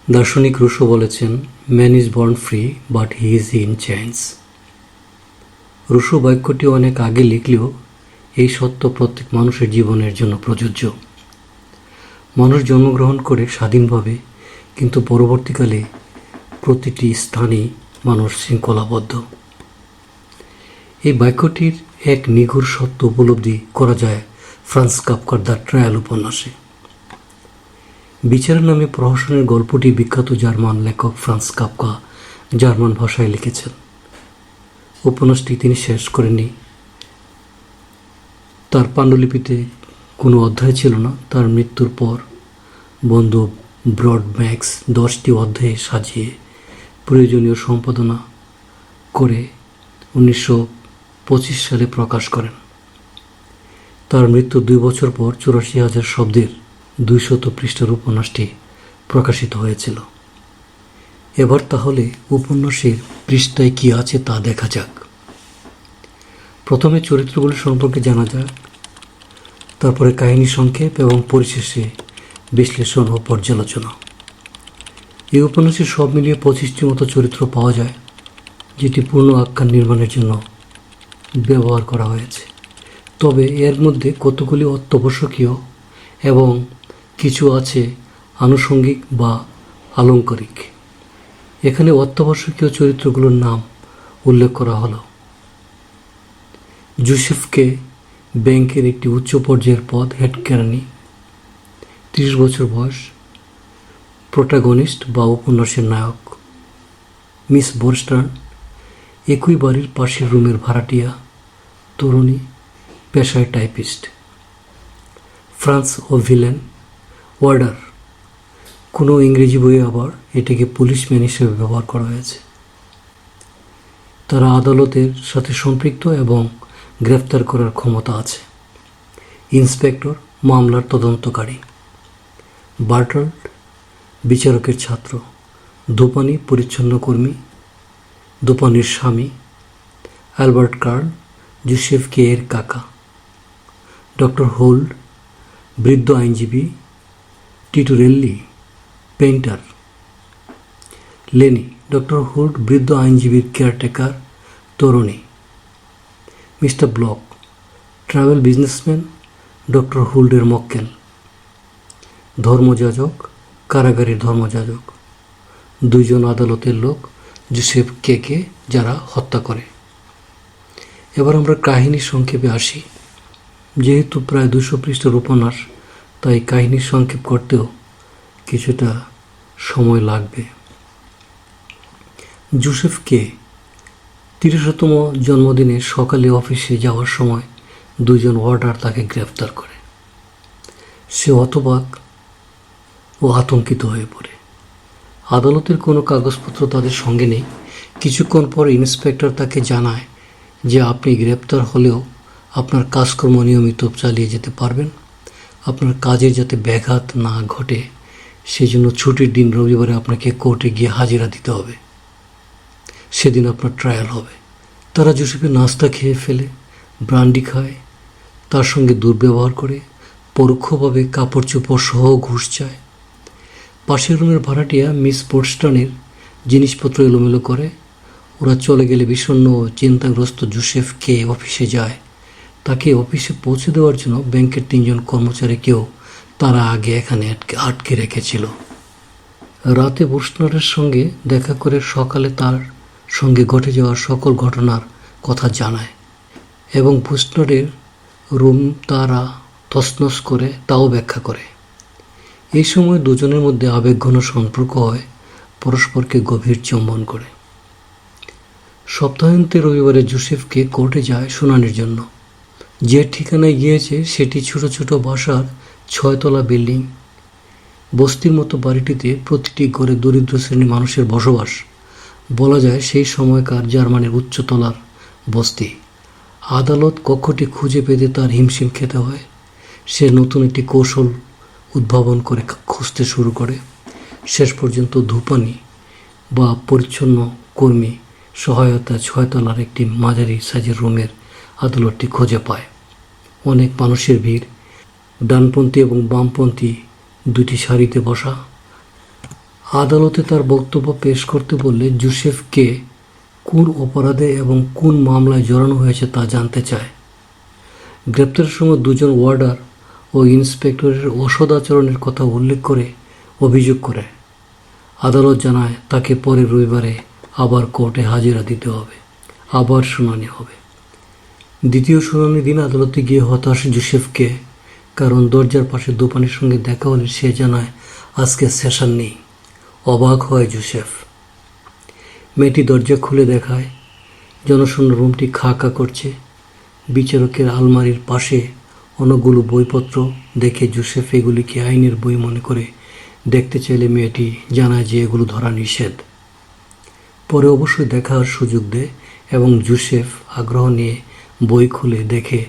দার্শনিক রুশো বলেছেন, man is born free but he is in chains. Rousseau বাক্যটি অনেক আগে লিখলেও এই সত্য প্রত্যেক মানুষের জীবনের জন্য প্রযোজ্য। মানুষ জন্মগ্রহণ করে স্বাধীনভাবে, কিন্তু পরবর্তীকালে প্রতিটি স্থানেই মানুষ শৃঙ্খলাবদ্ধ। এই বাক্যটির এক নিগূঢ় সত্য উপলব্ধি করা যায় ফ্রান্স কাফকার দ্য ট্রায়াল উপন্যাসে। বিচারের নামে প্রহসনের গল্পটি বিখ্যাত জার্মান লেখক ফ্রান্স কাফকা জার্মান ভাষায় লিখেছেন। উপন্যাসটি তিনি শেষ করেননি। তার পাণ্ডুলিপিতে কোনো অধ্যায় ছিল না। তার মৃত্যুর পর বন্ধু ব্রড ম্যাক্স 10টি অধ্যায়ে সাজিয়ে প্রয়োজনীয় সম্পাদনা করে 1925 সালে প্রকাশ করেন। তার মৃত্যুর 2 বছর পর 84,000 শব্দের 200 পৃষ্ঠার উপন্যাসটি প্রকাশিত হয়েছিল। এবার তাহলে উপন্যাসের পৃষ্ঠায় কি আছে তা দেখা যাক। প্রথমে চরিত্রগুলি সম্পর্কে জানা যাক, তারপরে কাহিনী সংক্ষেপ এবং পরিশেষে বিশ্লেষণ ও পর্যালোচনা। এই উপন্যাসে সব মিলিয়ে 25টি মতো চরিত্র পাওয়া যায়, যেটি পূর্ণ আখ্যান নির্মাণের জন্য ব্যবহার করা হয়েছে। তবে এর মধ্যে কতগুলি অত্যাবশ্যকীয় এবং কিছু আছে আনুষঙ্গিক বা আলংকারিক। এখানে অত্যাবশ্যকীয় চরিত্রগুলোর নাম উল্লেখ করা হলো। জোসেফকে ব্যাংকের একটি উচ্চ পর্যায়ের পদ, হেড কেরানি, 30 বছর বয়স, প্রোটাগনিস্ট বা উপন্যাসের নায়ক। মিস বোরস্টার্ন একই বাড়ির পাশের রুমের ভাড়াটিয়া, তরুণী, পেশায় টাইপিস্ট। ফ্রান্স ও ভিলেন ওয়ার্ডার। কোনো ইংরেজি বইয়ে আবার এটাকে পুলিশম্যান হিসেবে ব্যবহার করা হয়েছে। তারা আদালতের সাথে সম্পৃক্ত এবং গ্রেফতার করার ক্ষমতা আছে। ইন্সপেক্টর মামলার তদন্তকারী। বার্টল্ড বিচারকের ছাত্র। দোপানি পরিচ্ছন্ন কর্মী, দোপানির স্বামী। অ্যালবার্ট কার্ল জোসেফ কে এর কাকা। ডক্টর হোল্ড বৃদ্ধ আইনজীবী। Titorelli painter. Leni doctor Huld বৃদ্ধ আইনজীবীর কেয়ারটেকার, তরুণী। Mister Block travel businessman, doctor হোল্ডের মক্কেল। ধর্মযাজক কারাগারের ধর্মযাজক। 2 জন আদালতের লোক জোসেফ কে যারা হত্যা করে। এবার আমরা কাহিনীর সংক্ষেপে আসি। যেহেতু প্রায় 200 পৃষ্ঠার উপন্যাস, তাই কাহিনীর সংক্ষেপ করতেও কিছুটা সময় লাগবে। জোসেফ কে 30তম জন্মদিনে সকালে অফিসে যাওয়ার সময় 2 জন ওয়ার্ডার তাকে গ্রেফতার করে। সে হতবাক ও আতঙ্কিত হয়ে পড়ে। আদালতের কোনো কাগজপত্র তাদের সঙ্গে নেই। কিছুক্ষণ পর ইন্সপেক্টর তাকে জানায় যে আপনি গ্রেপ্তার হলেও আপনার কাজকর্ম নিয়মিত চালিয়ে যেতে পারবেন। আপনার কাজের যাতে ব্যাঘাত না ঘটে, সেজন্য ছুটির দিন রবিবারে আপনাকে কোর্টে গিয়ে হাজিরা দিতে হবে। সেদিন আপনার ট্রায়াল হবে। তারা জোসেফের নাস্তা খেয়ে ফেলে, ব্রান্ডি খায়, তার সঙ্গে দুর্ব্যবহার করে, পরোক্ষভাবে কাপড় চোপড় সহ ঘুষ চায়। পাশের রুমের ভাড়াটিয়া মিস বোরস্টার্নের জিনিসপত্র এলোমেলো করে। ওরা চলে গেলে বিষণ্ণ ও চিন্তাগ্রস্ত জোসেফ কে অফিসে যায়। তাকে অফিসে পৌঁছে দেওয়ার জন্য ব্যাংকের 3 জন কর্মচারীকেও তারা আগে এখানে আটকে রেখেছিল। রাতে বোরস্টার্নের সঙ্গে দেখা করে সকালে তার সঙ্গে ঘটে যাওয়া সকল ঘটনার কথা জানায় এবং বোরস্টার্নের রুম তারা তছনছ করে তাও ব্যাখ্যা করে। এই সময় দুজনের মধ্যে আবেগঘন সম্পর্ক হয়, পরস্পরকে গভীর চুম্বন করে। সপ্তাহান্তে রবিবারে জোসেফকে কোর্টে যায় শুনানির জন্য। যে ঠিকানায় গিয়েছে সেটি ছোট ছোট বাসার 6 তলা বিল্ডিং। বস্তির মতো বাড়িটিতে প্রতিটি ঘরে দরিদ্র শ্রেণীর মানুষের বসবাস। বলা যায় সেই সময়কার জার্মানির উচ্চতলার বস্তি। আদালত কক্ষটি খুঁজে পেতে তার হিমশিম খেতে হয়। সে নতুন একটি কৌশল উদ্ভাবন করে খুঁজতে শুরু করে। শেষ পর্যন্ত ধূপানি বা পরিচ্ছন্ন কর্মী সহায়তায় 6 তলার একটি মাঝারি সাইজের রুমের আদালতটি খুঁজে পায়। অনেক মানুষের ভিড়। ডানপন্থী এবং বামপন্থী 2টি সারিতে বসা। আদালতে তার বক্তব্য পেশ করতে বললে জোসেফকে কোন অপরাধে এবং কোন মামলায় জড়ানো হয়েছে তা জানতে চায়। গ্রেপ্তারের সময় দুজন ওয়ার্ডার ও ইন্সপেক্টরের অসদাচরণের কথা উল্লেখ করে অভিযোগ করে। আদালত জানায় তাকে পরের রবিবারে আবার কোর্টে হাজিরা দিতে হবে, আবার শুনানি হবে। দ্বিতীয় শুনানি দিন আদালতে গিয়ে হতাশ জোসেফকে, কারণ দরজার পাশে দোপানির সঙ্গে দেখা হলে সে জানায় আজকে সেশন নেই। অবাক হয় জোসেফ। মেয়েটি দরজা খুলে দেখায় জনশূন্য রুমটি খা খা করছে। বিচারকের আলমারির পাশে অনেকগুলো বইপত্র দেখে জোসেফ এগুলিকে আইনের বই মনে করে দেখতে চাইলে মেয়েটি জানায় যে এগুলো ধরা নিষেধ। পরে অবশ্যই দেখার সুযোগ দেয় এবং জোসেফ আগ্রহ নিয়ে বই খুলে দেখে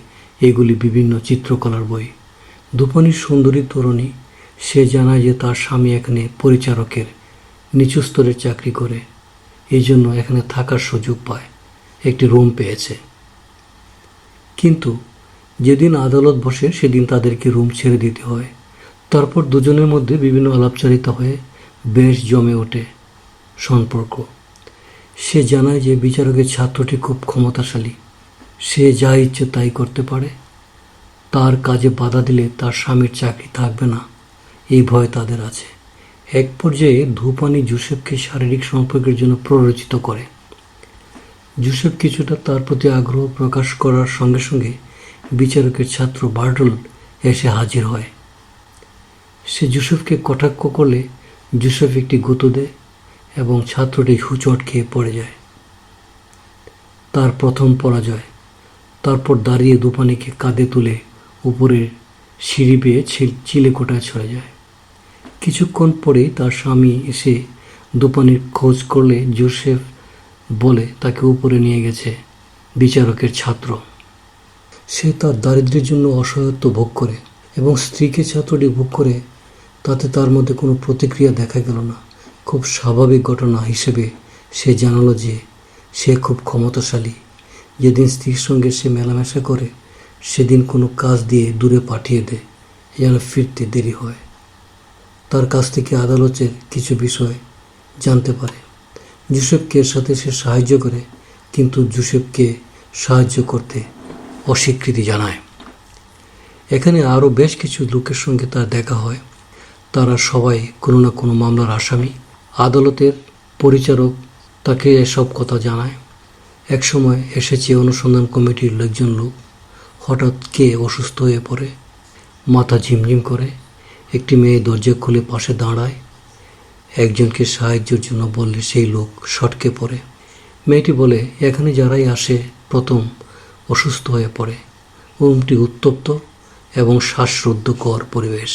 এগুলি বিভিন্ন চিত্রকলার বই। দোপানির সুন্দরী তরুণী, সে জানায় যে তার স্বামী এখানে পরিচারকের নিচু স্তরের চাকরি করে, এই জন্য এখানে থাকার সুযোগ পায়, একটি রুম পেয়েছে। কিন্তু যেদিন আদালত বসে সেদিন তাদেরকে রুম ছেড়ে দিতে হয়। তারপর দুজনের মধ্যে বিভিন্ন আলাপচারিতা হয়ে বেশ জমে ওঠে সম্পর্ক। সে জানায় যে বিচারকের ছাত্রটি খুব ক্ষমতাশালী, সে যা ইচ্ছে তাই করতে পারে। তার কাজে বাধা দিলে তার স্বামীর চাকরি থাকবে না, এই ভয় তাদের আছে। এক পর্যায়ে ধূপানি জোসেফকে শারীরিক সম্পর্কের জন্য প্ররোচিত করে। জোসেফ কিছুটা তার প্রতি আগ্রহ প্রকাশ করার সঙ্গে সঙ্গে বিচারকের ছাত্র বার্টল এসে হাজির হয়। সে জোসেফকে কটাক্ষ করলে জোসেফ একটি গুঁতো দেয় এবং ছাত্রটি হুঁচট খেয়ে পড়ে যায়। তার প্রথম পরাজয়। তারপর দাঁড়িয়ে দোপানিকে কাঁধে তুলে উপরের সিঁড়ি বেয়ে চিলেকোঠায় চলে যায়। কিছুক্ষণ পরেই তার স্বামী এসে দোপানির খোঁজ করলে জোসেফ বলে তাকে উপরে নিয়ে গেছে বিচারকের ছাত্র। সে তার দারিদ্র্যের জন্য অসহায়ত্ব ভোগ করে এবং স্ত্রীকে ছাত্রটি ভোগ করে, তাতে তার মধ্যে কোনো প্রতিক্রিয়া দেখা গেল না। খুব স্বাভাবিক ঘটনা হিসেবে সে জানালো যে সে খুব ক্ষমতাশালী। যেদিন স্ত্রীর সঙ্গে সে মেলামেশা করে সেদিন কোনো কাজ দিয়ে দূরে পাঠিয়ে দেয় যেন ফিরতে দেরি হয়। তার কাছ থেকে আদালতের কিছু বিষয় জানতে পারে। জোসেফকে এর সাথে সে সাহায্য করে, কিন্তু জোসেফকে সাহায্য করতে অস্বীকৃতি জানায়। এখানে আরও বেশ কিছু লোকের সঙ্গে তার দেখা হয়। তারা সবাই কোনো না কোনো মামলার আসামি। আদালতের পরিচারক তাকে এসব কথা জানায়। একসময় এসেছে অনুসন্ধান কমিটির একজন লোক। হঠাৎ কে অসুস্থ হয়ে পড়ে, মাথা ঝিমঝিম করে। একটি মেয়ে দরজা খুলে পাশে দাঁড়ায়। একজনকে সাহায্যের জন্য বললে সেই লোক সটকে পড়ে। মেয়েটি বলে এখানে যারাই আসে প্রথম অসুস্থ হয়ে পড়ে। রুমটি উত্তপ্ত এবং শ্বাসরুদ্ধকর পরিবেশ।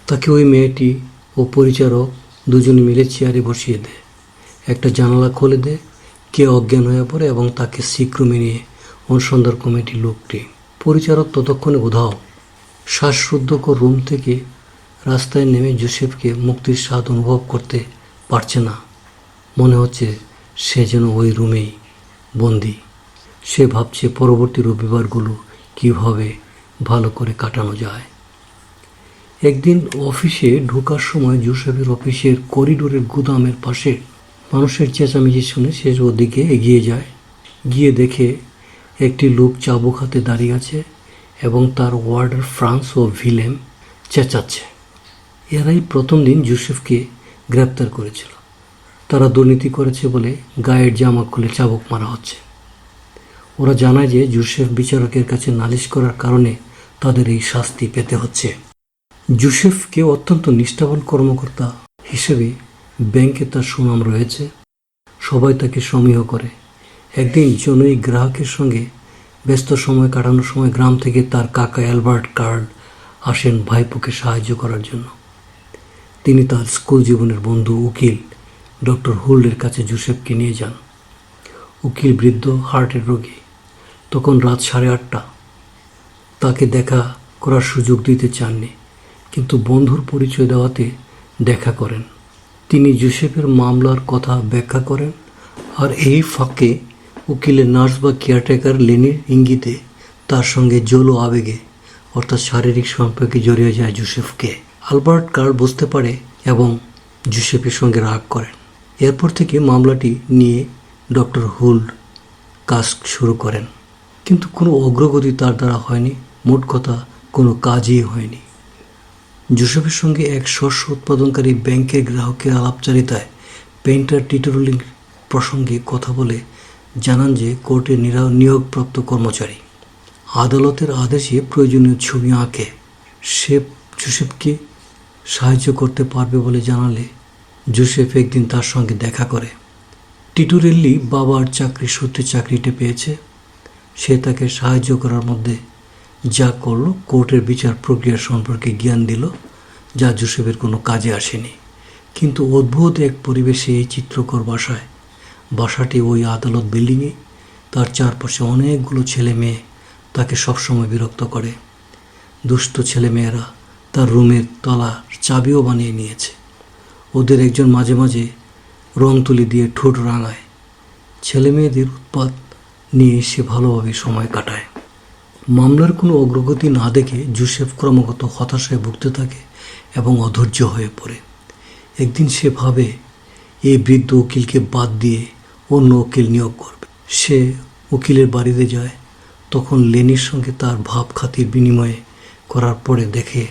তাকে ওই মেয়েটি ও পরিচারক দুজনে মিলে চেয়ারে বসিয়ে দেয়। একটা জানালা খুলে দেয়। কে অজ্ঞান হয়ে পড়ে এবং তাকে সিকরুমে নিয়ে অনুসন্ধান কমিটির লোকটি। পরিচারক ততক্ষণে উধাও। শ্বাসরুদ্ধকর রুম থেকে রাস্তায় নেমে জোসেফকে মুক্তির স্বাদ অনুভব করতে পারছে না। মনে হচ্ছে সে যেন ওই রুমেই বন্দি। সে ভাবছে পরবর্তী রবিবারগুলো কীভাবে ভালো করে কাটানো যায়। একদিন অফিসে ঢোকার সময় জোসেফের অফিসের করিডোরের গুদামের পাশে মানুষের চেঁচামেচি শুনে সে ওদিকে এগিয়ে যায়। গিয়ে দেখে একটি লোক চাবুক হাতে দাঁড়িয়ে আছে এবং তার ওয়ার্ডার ফ্রান্স ও ভিলেম চেঁচাচ্ছে। এরাই প্রথম দিন জোসেফকে গ্রেপ্তার করেছিল। তারা দুর্নীতি করেছে বলে গায়ের জামা খুলে চাবুক মারা হচ্ছে। ওরা জানায় যে জোসেফ বিচারকের কাছে নালিশ করার কারণে তাদের এই শাস্তি পেতে হচ্ছে। জোসেফকে অত্যন্ত নিষ্ঠাবান কর্মকর্তা হিসেবে ব্যাংকে তার সুনাম রয়েছে। সবাই তাকে সমীহ করে। একদিন জনৈক গ্রাহকের সঙ্গে ব্যস্ত সময় কাটানোর সময় গ্রাম থেকে তার কাকা অ্যালবার্ট কার্ল আসেন ভাইপোকে সাহায্য করার জন্য। তিনি তার স্কুল জীবনের বন্ধু উকিল ডক্টর হুল্ডের কাছে জোসেফকে নিয়ে যান। উকিল বৃদ্ধ, হার্টের রোগী। তখন রাত 8:30। তাকে দেখা করার সুযোগ দিতে চাননি, কিন্তু বন্ধুর পরিচয় দেওয়াতে দেখা করেন। তিনি জোসেফের মামলার কথা ব্যাখ্যা করেন, আর এই ফাঁকে উকিলের নার্স বা কেয়ারটেকার লেনির ইঙ্গিতে তার সঙ্গে জল ও আবেগে অর্থাৎ শারীরিক সম্পর্কে জড়িয়ে যায় জোসেফকে। আলবার্ট কার্ল বুঝতে পারে এবং জোসেফের সঙ্গে রাগ করেন। এরপর থেকে মামলাটি নিয়ে ডক্টর হুল্ড কাজ শুরু করেন, কিন্তু কোনো অগ্রগতি তার দ্বারা হয়নি। মোট কথা, কোনো কাজই হয়নি। জোসেফের সঙ্গে এক শস্য উৎপাদনকারী ব্যাংকের গ্রাহকের আলাপচারিতায় পেইন্টার টিটোরলিং প্রসঙ্গে কথা বলে জানান যে কোর্টের নিয়োগপ্রাপ্ত কর্মচারী আদালতের আদেশে প্রয়োজনীয় ছবি আঁকে। সে জোসেফকে সাহায্য করতে পারবে বলে জানালে জোসেফ একদিন তার সঙ্গে দেখা করে। টিটোরেল্লি বাবার চাকরি সূত্রে চাকরিটা পেয়েছে। সে তাকে সাহায্য করার মধ্যে যা করল, কোর্টের বিচার প্রক্রিয়া সম্পর্কে জ্ঞান দিল, যা জোসেফের কোনো কাজে আসেনি। কিন্তু অদ্ভুত এক পরিবেশে এই চিত্রকর বাসাটি ওই আদালত বিল্ডিংয়ে। তার চারপাশে অনেকগুলো ছেলে মেয়ে তাকে সবসময় বিরক্ত করে। দুষ্ট ছেলেমেয়েরা তার রুমের তলার চাবিও বানিয়ে নিয়েছে। ওদের একজন মাঝে মাঝে রং তুলি দিয়ে ঠোঁট রাঙায়। ছেলে মেয়েদের উৎপাত নিয়ে সে ভালোভাবে সময় কাটায়। মামলার কোনো অগ্রগতি না দেখে জোসেফ ক্রমাগত হতাশায় ভুগতে থাকে এবং অধৈর্য হয়ে পড়ে। একদিন সে ভাবে এই বৃদ্ধ উকিলকে বাদ দিয়ে অন্য উকিল নিয়োগ করবে। সে উকিলের বাড়িতে যায়। তখন লেনির সঙ্গে তার ভাব খাতির বিনিময়ে করার পরে দেখে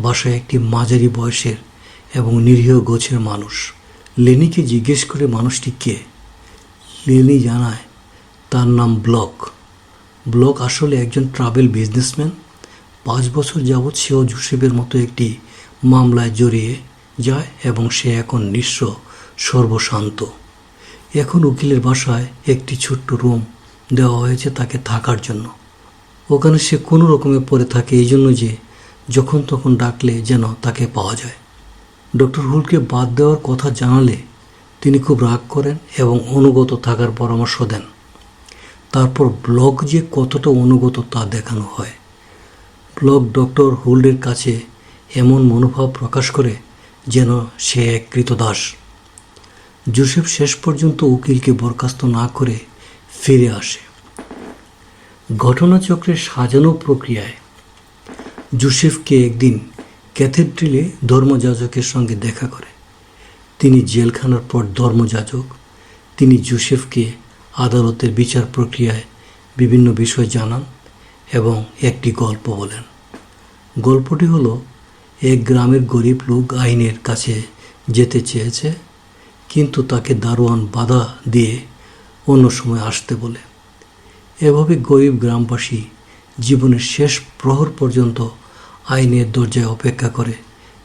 বাসায় একটি মাঝারি বয়সের এবং নিরীহ গোছের মানুষ। লেনিকে জিজ্ঞেস করে মানুষটি কে। লেনি জানায় তার নাম ব্লক আসলে একজন ট্রাভেল বিজনেসম্যান। 5 বছর যাবৎ সেও জোসেফের মতো একটি মামলায় জড়িয়ে যায় এবং সে এখন নিঃস্ব, সর্বশান্ত। এখন উকিলের বাসায় একটি ছোট্ট রুম দেওয়া হয়েছে তাকে থাকার জন্য। ওখানে সে কোনো রকমে পড়ে থাকে, এই জন্য যে যখন তখন ডাকলে যেন তাকে পাওয়া যায়। ডক্টর হুলকে বাদ দেওয়ার কথা জানালে তিনি খুব রাগ করেন এবং অনুগত থাকার পরামর্শ দেন। তারপর ব্লক যে কতটা অনুগত তা দেখানো হয়। ব্লক ডক্টর হুল্ডের কাছে এমন মনোভাব প্রকাশ করে যেন সে এক ক্রীতদাস। জোসেফ শেষ পর্যন্ত উকিলকে বরখাস্ত না করে ফিরে আসে। ঘটনাচক্রের সাজানো প্রক্রিয়ায় জোসেফকে একদিন ক্যাথেড্রালে ধর্মযাজকের সঙ্গে দেখা করে। তিনি জেলখানার পর ধর্মযাজক। তিনি জোসেফকে আদালতের বিচার প্রক্রিয়ায় বিভিন্ন বিষয় জানান এবং একটি গল্প বলেন। গল্পটি হলো, এক গ্রামের গরিব লোক আইনের কাছে যেতে চেয়েছে, কিন্তু তাকে দারোয়ান বাধা দিয়ে অন্য সময় আসতে বলে। এভাবে গরিব গ্রামবাসী জীবনের শেষ প্রহর পর্যন্ত আইনের দরজায় অপেক্ষা করে,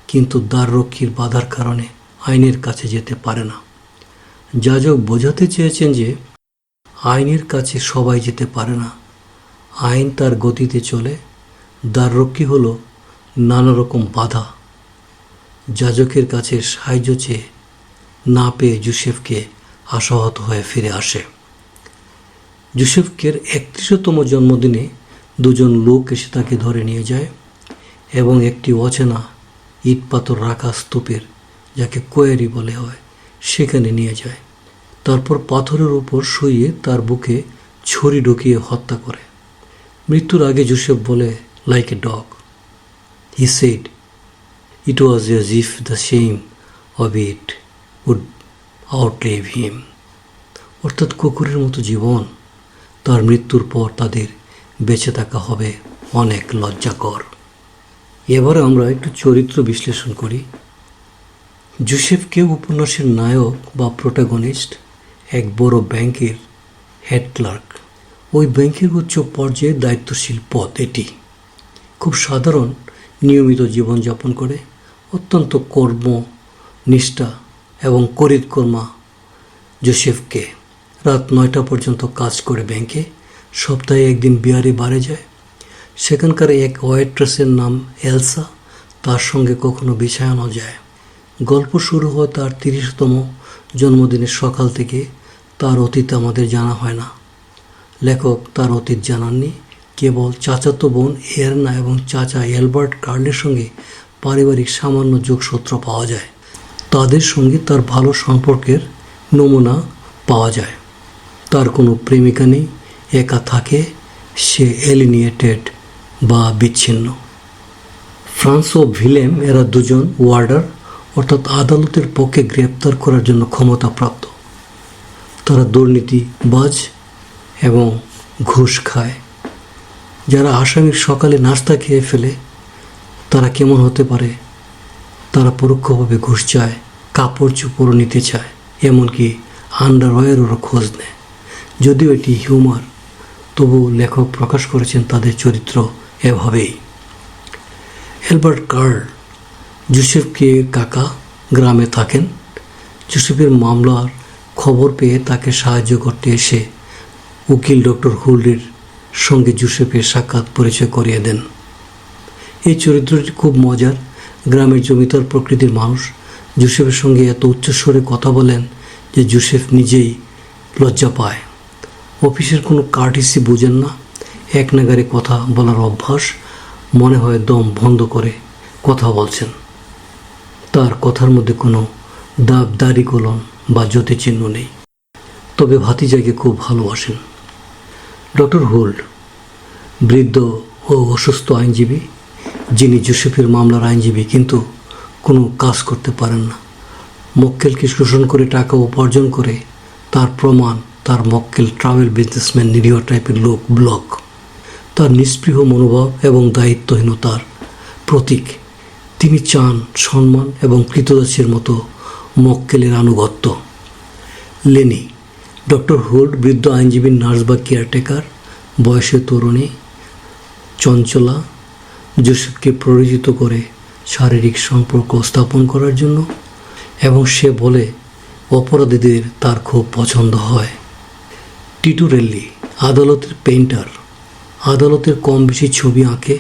কিন্তু দ্বাররক্ষীর বাধার কারণে আইনের কাছে যেতে পারে না। যাজক বোঝাতে চেয়েছেন যে আইনের কাছে সবাই যেতে পারে না, আইন তার গতিতে চলে, দ্বাররক্ষী হলো নানা রকম বাধা। যাজকের কাছে সাহায্য চেয়ে না পেয়ে জোসেফকে আশাহত হয়ে ফিরে আসে। জোসেফকের 31তম জন্মদিনে দুজন লোক এসে তাকে ধরে নিয়ে যায় এবং একটি অচেনা ইট পাথর রাখা স্তূপের, যাকে কোয়েরি বলে হয়, সেখানে নিয়ে যায়। তারপর পাথরের উপর শুইয়ে তার বুকে ছুরি ঢুকিয়ে হত্যা করে। মৃত্যুর আগে জোসেফ বলে, like a dog, he said, it was as if the shame of it would outlive him. অর্থাৎ কুকুরের মতো জীবন, তার মৃত্যুর পর তাদের বেঁচে থাকা হবে অনেক লজ্জাকর। এবারে আমরা একটু চরিত্র বিশ্লেষণ করি। জোসেফকে উপন্যাসের নায়ক বা প্রোটাগনিস্ট এক বড় ব্যাংকের হেড ক্লার্ক। ওই ব্যাংকের উচ্চ পর্যায়ের দায়িত্বশীল পদ এটি। খুব সাধারণ নিয়মিত জীবনযাপন করে, অত্যন্ত কর্মনিষ্ঠা এবং করিতকর্মা জোসেফকে। রাত 9টা পর্যন্ত কাজ করে ব্যাংকে। সপ্তাহে একদিন বিয়ারে বারে যায়। সেখানকার এক ওয়েট্রেসের নাম এলসা, তার সঙ্গে কখনো বিছায়ানো যায়। গল্প শুরু হয় তার 30তম জন্মদিনের সকাল থেকে। তার অতীত আমাদের জানা হয় না। লেখক তার অতীত জানাননি, কেবল চাচাতো বোন এরনা এবং চাচা অ্যালবার্ট কার্লের সঙ্গে পারিবারিক সামান্য যোগসূত্র পাওয়া যায়। তাদের সঙ্গে তার ভালো সম্পর্কের নমুনা পাওয়া যায়। তার কোনো প্রেমিকা নেই, একা থাকে, সে এলিনিয়েটেড বা বিচ্ছিন্ন। ফ্রান্স ও ভিলেম এরা দুজন ওয়ার্ডার অর্থাৎ আদালতের পক্ষে গ্রেপ্তার করার জন্য ক্ষমতাপ্রাপ্ত। তারা দুর্নীতিবাজ এবং ঘুষ খায়। যারা আসামির সকালে নাস্তা খেয়ে ফেলে তারা কেমন হতে পারে? তারা পরোক্ষভাবে ঘুষ চায়, কাপড় চোপড়ও নিতে চায়, এমনকি আন্ডারওয়্যারেরও খোঁজ নেয়। যদিও এটি হিউমার, তবুও লেখক প্রকাশ করেছেন তাদের চরিত্র এভাবেই। অ্যালবার্ট কার্ল জোসেফকে কাকা গ্রামে থাকেন। জোসেফের মামলার খবর পেয়ে তাকে সাহায্য করতে এসে উকিল ডক্টর হুল্ডের সঙ্গে জোসেফের সাক্ষাৎ পরিচয় করিয়ে দেন। এই চরিত্রটি খুব মজার। গ্রামের জমিদার প্রকৃতির মানুষ জোসেফের সঙ্গে এত উচ্চস্বরে কথা বলেন যে জোসেফ নিজেই লজ্জা পায়। অফিসের কোনো কার্টিসি বুঝেন না, এক নাগারে কথা বলার অভ্যাস, মনে হয় দম বন্ধ করে কথা বলছেন। তার কথার মধ্যে কোনো দাড়ি কলম বা জ্যোতিচিহ্ন নেই। তবে ভাতিজাকে খুব ভালোবাসেন। ডক্টর হুল্ড বৃদ্ধ ও অসুস্থ আইনজীবী, যিনি জোসেফের মামলার আইনজীবী, কিন্তু কোনো কাজ করতে পারেন না। মক্কেলকে শোষণ করে টাকা উপার্জন করে তার প্রমাণ তার মক্কেল ট্রাভেল বিজনেসম্যান নিরীহ টাইপের লোক ব্লক। তার নিস্পৃহ মনোভাব এবং দায়িত্বহীনতার প্রতীক। তিনি চান সম্মান এবং কৃতদাসের মতো মক্কেলের আনুগত্য। লেনি ডক্টর হুল্ড বৃদ্ধ আইনজীবীর নার্স বা কেয়ারটেকার, বয়সে তরুণী, চঞ্চলা, জোসেফকে প্ররোচিত করে শারীরিক সম্পর্ক স্থাপন করার জন্য, এবং সে বলে অপরাধীদের তার খুব পছন্দ হয়। টিটুরেল্লি আদালতের পেইন্টার, আদালতের কম বেশি ছবি আঁকে,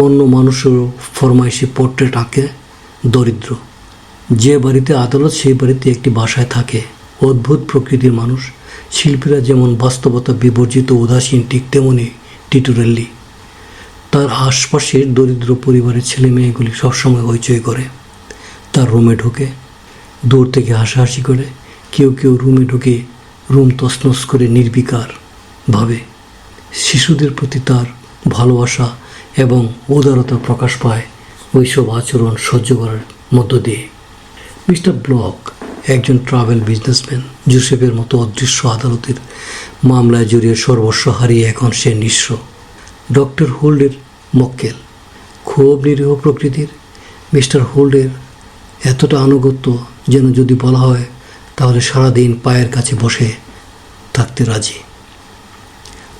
অন্য মানুষেরও ফরমাইশি পোর্ট্রেট আঁকে। দরিদ্র, যে বাড়িতে আদালত সেই বাড়িতে একটি বাসায় থাকে। অদ্ভুত প্রকৃতির মানুষ। শিল্পীরা যেমন বাস্তবতা বিবর্জিত উদাসীন, ঠিক তেমনি টিটুরেল্লি। তার আশপাশের দরিদ্র পরিবারের ছেলে মেয়েগুলি সবসময় হইচই করে। তার রুমে ঢুকে দূর থেকে হাসাহাসি করে, কেউ কেউ রুমে ঢুকে রুম তছনছ করে নির্বিকার ভাবে। শিশুদের প্রতি তার ভালোবাসা এবং উদারতা প্রকাশ পায় ওইসব আচরণ সহ্য করার মধ্য দিয়ে। মিস্টার ব্লক একজন ট্রাভেল বিজনেসম্যান। জোসেফের মতো অদৃশ্য আদালতের মামলায় জড়িয়ে সর্বস্ব হারিয়ে এখন সে নিঃস্ব। ডক্টর হুল্ডের মক্কেল খুব নিরীহ প্রকৃতির। মিস্টার হুল্ডের এতটা আনুগত্য যেন যদি বলা হয় তাহলে সারাদিন পায়ের কাছে বসে থাকতে রাজি।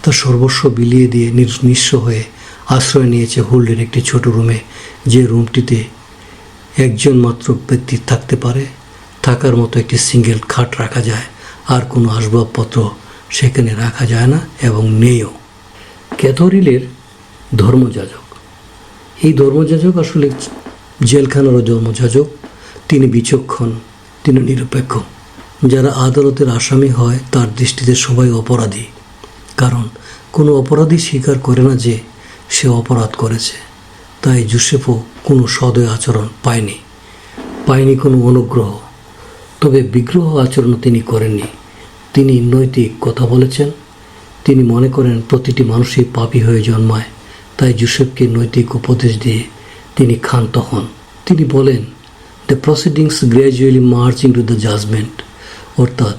তার সর্বস্ব বিলিয়ে দিয়ে নিঃস্ব হয়ে আশ্রয় নিয়েছে হুল্ডের একটি ছোট রুমে, যে রুমটিতে একজন মাত্র ব্যক্তি থাকতে পারে। থাকার মতো একটি সিঙ্গেল খাট রাখা যায়, আর কোনো আসবাবপত্র সেখানে রাখা যায় না এবং নেইও। ক্যাথরিলের ধর্মযাজক, এই ধর্মযাজক আসলে জেলখানারও ধর্মযাজক। তিনি বিচক্ষণ, তিনি নিরপেক্ষ। যারা আদালতের আসামি হয় তার দৃষ্টিতে সবাই অপরাধী, কারণ কোনো অপরাধী স্বীকার করে না যে সে অপরাধ করেছে। তাই জোসেফও কোনো সদয় আচরণ পায়নি কোনো অনুগ্রহ। তবে বিগ্রহ আচরণ তিনি করেননি। তিনি নৈতিক কথা বলেছেন। তিনি মনে করেন প্রতিটি মানুষই পাপী হয়ে জন্মায়। তাই জোসেফকে নৈতিক উপদেশ দিয়ে তিনি ক্ষান্ত হন। তিনি বলেন, the proceedings gradually marching to the judgement, অর্থাৎ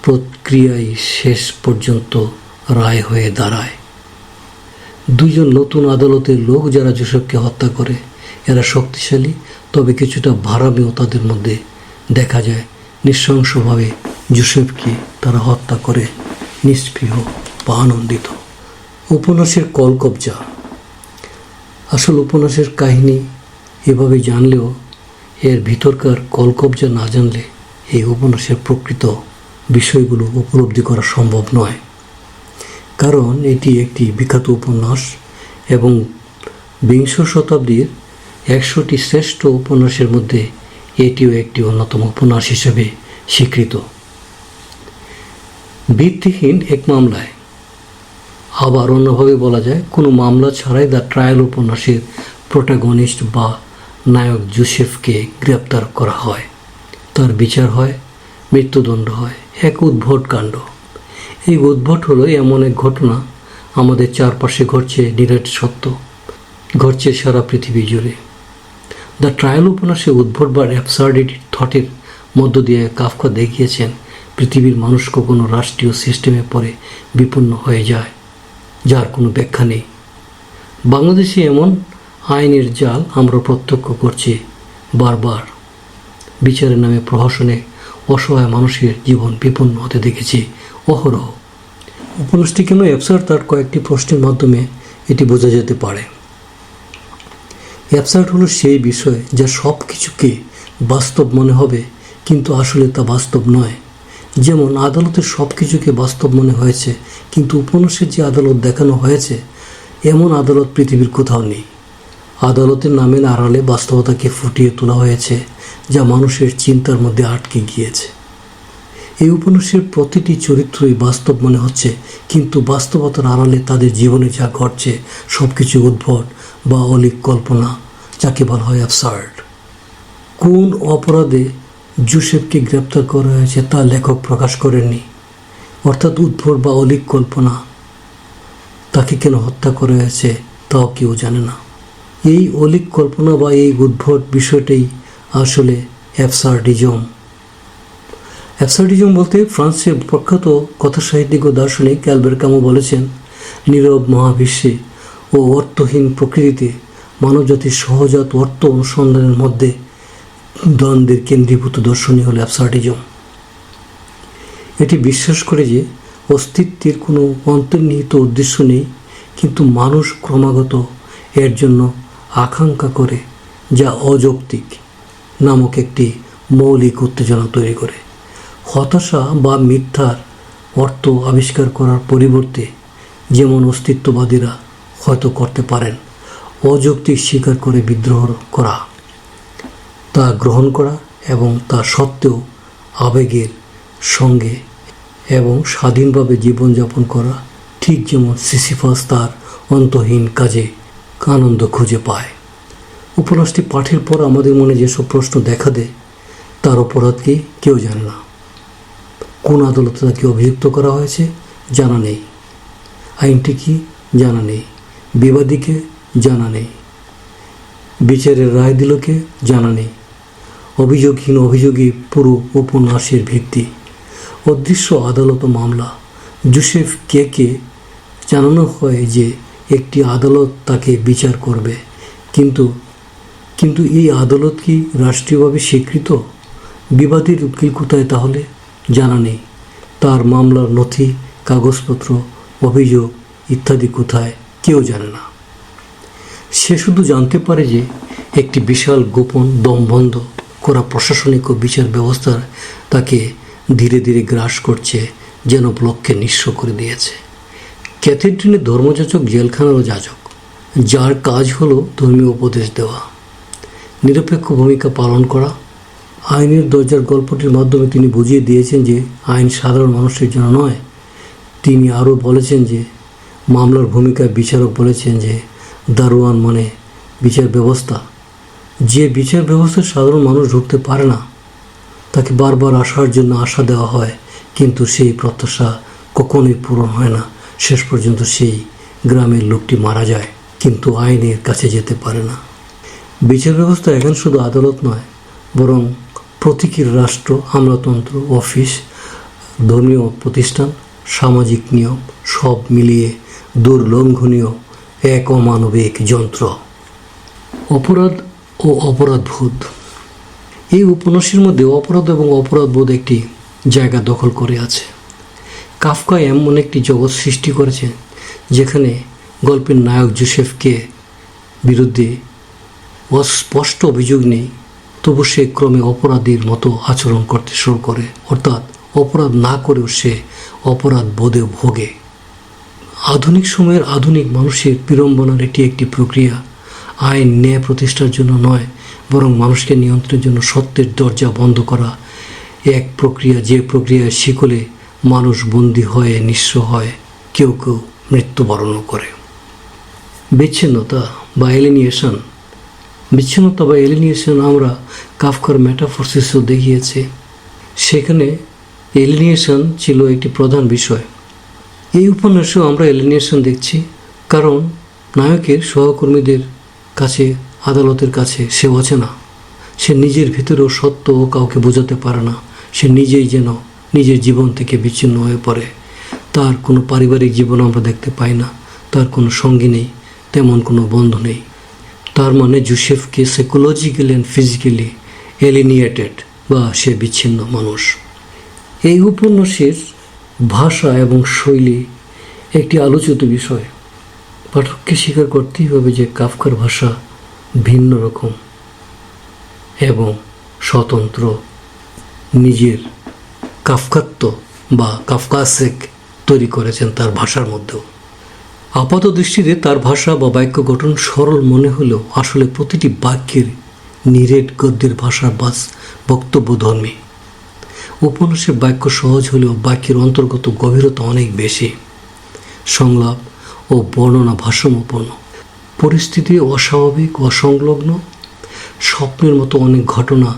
প্রক্রিয়ায় শেষ পর্যন্ত রায় হয়ে দাঁড়ায়। দুইজন নতুন আদালতের লোক যারা জোসেফকে হত্যা করে, এরা শক্তিশালী, তবে কিছুটা ভাড়ামিও তাদের মধ্যে দেখা যায়। নৃশংসভাবে জোসেফকে তারা হত্যা করে নিষ্পৃহ বা আনন্দিত। উপন্যাসের কলকবজা। আসল উপন্যাসের কাহিনী এভাবে জানলেও এর ভিতরকার কলকবজা না জানলে এই উপন্যাসের প্রকৃত বিষয়গুলো উপলব্ধি করা সম্ভব নয়। কারণ এটি একটি বিখ্যাত উপন্যাস এবং বিংশ শতাব্দীর 100টি শ্রেষ্ঠ উপন্যাসের মধ্যে এটিও একটি অন্যতম উপন্যাস হিসেবে স্বীকৃত। ভিত্তিহীন এক মামলায়, আবার অন্যভাবে বলা যায় কোনো মামলা ছাড়াই দ্য ট্রায়াল উপন্যাসের প্রোটাগনিস্ট বা নায়ক জোসেফকে গ্রেপ্তার করা হয়। তার বিচার হয়, মৃত্যুদণ্ড হয়। এক উদ্ভট কাণ্ড। এই উদ্ভট হলো এমন এক ঘটনা আমাদের চারপাশে ঘটছে, নিরেট সত্য, ঘটছে সারা পৃথিবী জুড়ে। দ্য ট্রায়াল উপন্যাসে উদ্ভট বা অ্যাবসার্ডিটি থটের মধ্য দিয়ে কাফকা দেখিয়েছেন পৃথিবীর মানুষ কখনো রাষ্ট্রীয় সিস্টেমে পরে বিপন্ন হয়ে যায়, যার কোনো ব্যাখ্যা নেই। বাংলাদেশে এমন আইনের জাল আমরা প্রত্যক্ষ করছি বারবার। বিচারের নামে প্রহসনে অসহায় মানুষের জীবন বিপন্ন হতে দেখেছি অহরহ। উপন্যাসটি কেন অ্যাবসার্ড তার কয়েকটি প্রশ্নের মাধ্যমে এটি বোঝা যেতে পারে। অ্যাবসার্ড হলো সেই বিষয় যা সব কিছুকে বাস্তব মনে হবে কিন্তু আসলে তা বাস্তব নয়। যেমন আদালতের সব কিছুকে বাস্তব মনে হয়েছে, কিন্তু উপন্যাসের যে আদালত দেখানো হয়েছে এমন আদালত পৃথিবীর কোথাও নেই। আদালতের নামের আড়ালে বাস্তবতাকে ফুটিয়ে তোলা হয়েছে যা মানুষের চিন্তার মধ্যে আটকে গিয়েছে। এই উপন্যাসের প্রতিটি চরিত্রই বাস্তব মনে হচ্ছে, কিন্তু বাস্তবতার আড়ালে তাদের জীবনে যা ঘটছে সব কিছু উদ্ভট বা অলীক কল্পনা, যাকে বলা হয় অ্যাবসার্ড। কোন অপরাধে জোসেফকে গ্রেপ্তার করা হয়েছে তা লেখক প্রকাশ করেননি, অর্থাৎ উদ্ভট বা অলীক কল্পনা। তাকে কেন হত্যা করা হয়েছে তাও কেউ জানে না। এই অলীক কল্পনা বা এই উদ্ভট বিষয়টাই আসলে অ্যাবসার্ডিজম। অ্যাবসার্ডিজম বলতে ফ্রান্সের প্রখ্যাত কথাসাহিত্যিক ও দার্শনিক অ্যালবের ক্যামু বলেছেন, নীরব মহাবিশ্বে ও অর্থহীন প্রকৃতিতে মানবজাতির সহজাত অর্থ অনুসন্ধানের মধ্যে দ্বন্দ্বের কেন্দ্রীভূত দর্শনই হল অ্যাবসার্ডিজম। এটি বিশ্বাস করে যে অস্তিত্বের কোনো অন্তর্নিহিত উদ্দেশ্য নেই, কিন্তু মানুষ ক্রমাগত এর জন্য আকাঙ্ক্ষা করে, যা অযৌক্তিক নামক একটি মৌলিক উত্তেজনা তৈরি করে। হতাশা বা মিথ্যার অর্থ আবিষ্কার করার পরিবর্তে, যেমন অস্তিত্ববাদীরা হয়তো করতে পারেন, অযৌক্তিক স্বীকার করে বিদ্রোহ করা, তা গ্রহণ করা এবং তা সত্ত্বেও আবেগের সঙ্গে এবং স্বাধীনভাবে জীবনযাপন করা, ঠিক যেমন সিসিফাস তার অন্তহীন কাজে আনন্দ খুঁজে পায়। উপন্যাসটি পাঠের পর আমাদের মনে যেসব প্রশ্ন দেখা দেয় তার অপরাধ কি কেউ জানে না। কোন আদালতে তাকে অভিযুক্ত করা হয়েছে জানা নেই, আইনটি কি জানা নেই, বিবাদীকে জানা নেই, বিচারের রায় দিল কে জানা নেই। অভিযোগহীন অভিযোগী পুরো উপন্যাসের ভিত্তি। অদৃশ্য আদালত ও মামলা। জোসেফ কে জানানো হয় যে একটি আদালত তাকে বিচার করবে, কিন্তু এই আদালত কি রাষ্ট্রীয়ভাবে স্বীকৃত? বিবাদীর উকিল কোথায় তাহলে জানা নেই। তার মামলার নথি, কাগজপত্র, অভিযোগ ইত্যাদি কোথায় কেউ জানে না। সে শুধু জানতে পারে যে একটি বিশাল গোপন দমবন্ধ করা প্রশাসনিক ও বিচার ব্যবস্থার তাকে ধীরে ধীরে গ্রাস করছে, যেন ব্লককে নিঃস্ব করে দিয়েছে। ক্যাথেড্রিনের ধর্মযাজক জেলখানারও যাজক, যার কাজ হলো ধর্মীয় উপদেশ দেওয়া, নিরপেক্ষ ভূমিকা পালন করা। আইনের দরজার গল্পটির মাধ্যমে তিনি বুঝিয়ে দিয়েছেন যে আইন সাধারণ মানুষের জন্য নয়। তিনি আরও বলেছেন যে মামলার ভূমিকায় বিচারক বলেছেন যে দারোয়ান মানে বিচার ব্যবস্থা। যে বিচার ব্যবস্থায় সাধারণ মানুষ ঢুকতে পারে না, তাকে বারবার আসার জন্য আশা দেওয়া হয়, কিন্তু সেই প্রত্যাশা কখনোই পূরণ হয় না। শেষ পর্যন্ত সেই গ্রামের লোকটি মারা যায়, কিন্তু আইনের কাছে যেতে পারে না। বিচার ব্যবস্থা এখন শুধু আদালত নয়, বরং প্রতীকীর রাষ্ট্র, আমলাতন্ত্র, অফিস, ধর্মীয় প্রতিষ্ঠান, সামাজিক নিয়ম সব মিলিয়ে দুর্লঙ্ঘনীয় এক অমানবিক যন্ত্র। অপরাধ ও অপরাধবোধ। এই উপন্যাসের মধ্যে অপরাধ এবং অপরাধবোধ একটি জায়গা দখল করে আছে। কাফকা এমন একটি জগৎ সৃষ্টি করেছেন যেখানে গল্পের নায়ক জোসেফকে বিরুদ্ধে স্পষ্ট অভিযোগ নেই, তবু সে ক্রমে অপরাধীর মতো আচরণ করতে শুরু করে, অর্থাৎ অপরাধ না করেও সে অপরাধ বোধে ভোগে। আধুনিক সময়ের আধুনিক মানুষের বিড়ম্বনার এটি একটি প্রক্রিয়া। আইন ন্যায় প্রতিষ্ঠার জন্য নয়, বরং মানুষকে নিয়ন্ত্রণের জন্য সত্যের দরজা বন্ধ করা এক প্রক্রিয়া, যে প্রক্রিয়ার শিকলে মানুষ বন্দী হয়ে নিঃস্ব হয়, কেউ কেউ মৃত্যুবরণও করে। বিচ্ছিন্নতা বা এলিনিয়েশন। বিচ্ছিন্নতা বা এলিনিয়েশন আমরা কাফকার মেটাফরসিসও দেখিয়েছি। সেখানে এলিনিয়েশন ছিল একটি প্রধান বিষয়। এই উপন্যাসেও আমরা এলিনিয়েশন দেখছি, কারণ নায়কের সহকর্মীদের কাছে আদালতের কাছে সে অচেনা। সে নিজের ভিতরেও সত্য ও কাউকে বোঝাতে পারে না। সে নিজেই যেন নিজের জীবন থেকে বিচ্ছিন্ন হয়ে পড়ে। তার কোনো পারিবারিক জীবন আমরা দেখতে পাই না, তার কোনো সঙ্গী নেই, তেমন কোনো বন্ধু নেই। তার মানে জোসেফকে সাইকোলজিক্যালি অ্যান্ড ফিজিক্যালি এলিনিয়েটেড, বা সে বিচ্ছিন্ন মানুষ। এই উপন্যাসের ভাষা এবং শৈলী একটি আলোচিত বিষয়। পাঠককে স্বীকার করতেই হবে যে কাফকার ভাষা ভিন্ন রকম এবং স্বতন্ত্র। নিজের কাফকাত্ব বা কাফকাসেক তৈরি করেছেন তার ভাষার মধ্যেও। আপাত দৃষ্টিতে তার ভাষা বা বাক্য গঠন সরল মনে হলেও আসলে প্রতিটি বাক্যের নিরেট গদ্যের ভাষার বক্তব্যধর্মী। উপন্যাসের বাক্য সহজ হলেও বাক্যের অন্তর্গত গভীরতা অনেক বেশি। সংলাপ ও বর্ণনা ভারসাম্যপূর্ণ। পরিস্থিতি অস্বাভাবিক, অসংলগ্ন। স্বপ্নের মতো অনেক ঘটনা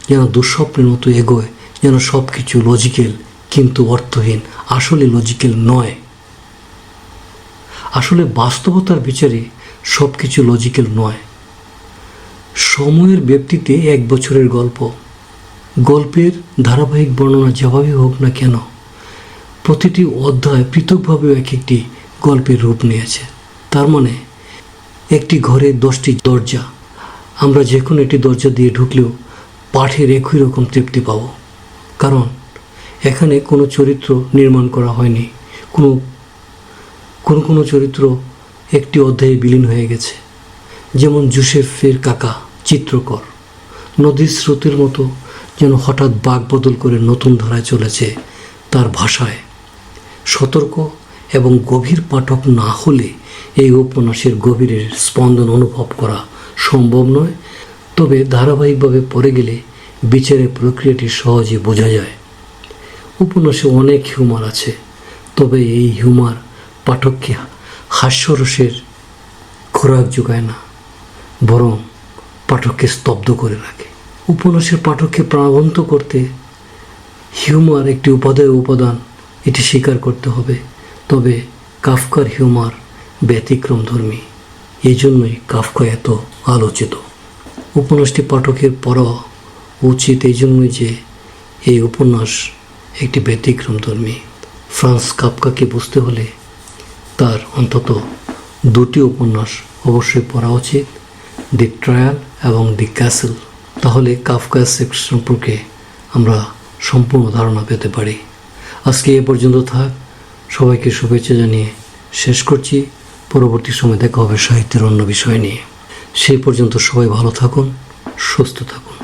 যেন দুঃস্বপ্নের মতো এগোয়, যেন সব কিছু লজিক্যাল কিন্তু অর্থহীন। আসলে লজিক্যাল নয়, আসলে বাস্তবতার বিচারে সব কিছু লজিক্যাল নয়। সময়ের ব্যক্তিতে 1 বছরের গল্প। গল্পের ধারাবাহিক বর্ণনা যেভাবে হোক না কেন, প্রতিটি অধ্যায় পৃথকভাবেও এক একটি গল্পের রূপ নিয়েছে। তার মানে একটি ঘরে 10টি দরজা। আমরা যে কোনো একটি দরজা দিয়ে ঢুকলেও পাঠের একই রকম তৃপ্তি পাব, কারণ এখানে কোনো চরিত্র নির্মাণ করা হয়নি। কোনো চরিত্র একটি অধ্যায়ে বিলীন হয়ে গেছে। যেমন জোসেফের কাকা চিত্রকর নদীর স্রোতের মতো যেন হঠাৎ বাঁক বদল করে নতুন ধারায় চলেছে তার ভাষায়। সতর্ক এবং গভীর পাঠক না হলে এই উপন্যাসের গভীরের স্পন্দন অনুভব করা সম্ভব নয়। তবে ধারাবাহিকভাবে পড়ে গেলে বিচারের প্রক্রিয়াটি সহজে বোঝা যায়। উপন্যাসে অনেক হিউমার আছে, তবে এই হিউমার পাঠককে হাস্যরসের খোরাক যোগায় না, বরং পাঠককে স্তব্ধ করে রাখে। উপন্যাসের পাঠককে প্রাণবন্ত করতে হিউমার একটি উপাদান, এটি স্বীকার করতে হবে। তবে কাফকার হিউমার ব্যতিক্রমধর্মী, এই জন্যই কাফকা এত আলোচিত। উপন্যাসটি পাঠকের পড়া উচিত এই জন্যই যে এই উপন্যাস একটি ব্যতিক্রমধর্মী। ফ্রান্স কাফকাকে বুঝতে হলে তার অন্তত 2টি উপন্যাস অবশ্যই পড়া উচিত, দি ট্রায়াল এবং দি ক্যাসেল। তাহলে কাফকা সম্পর্কে আমরা সম্পূর্ণ ধারণা পেতে পারি। আজকে এ পর্যন্ত থাক। সবাইকে শুভেচ্ছা জানিয়ে শেষ করছি। পরবর্তী সময় দেখা হবে সাহিত্যের অন্য বিষয় নিয়ে। সেই পর্যন্ত সবাই ভালো থাকুন, সুস্থ থাকুন।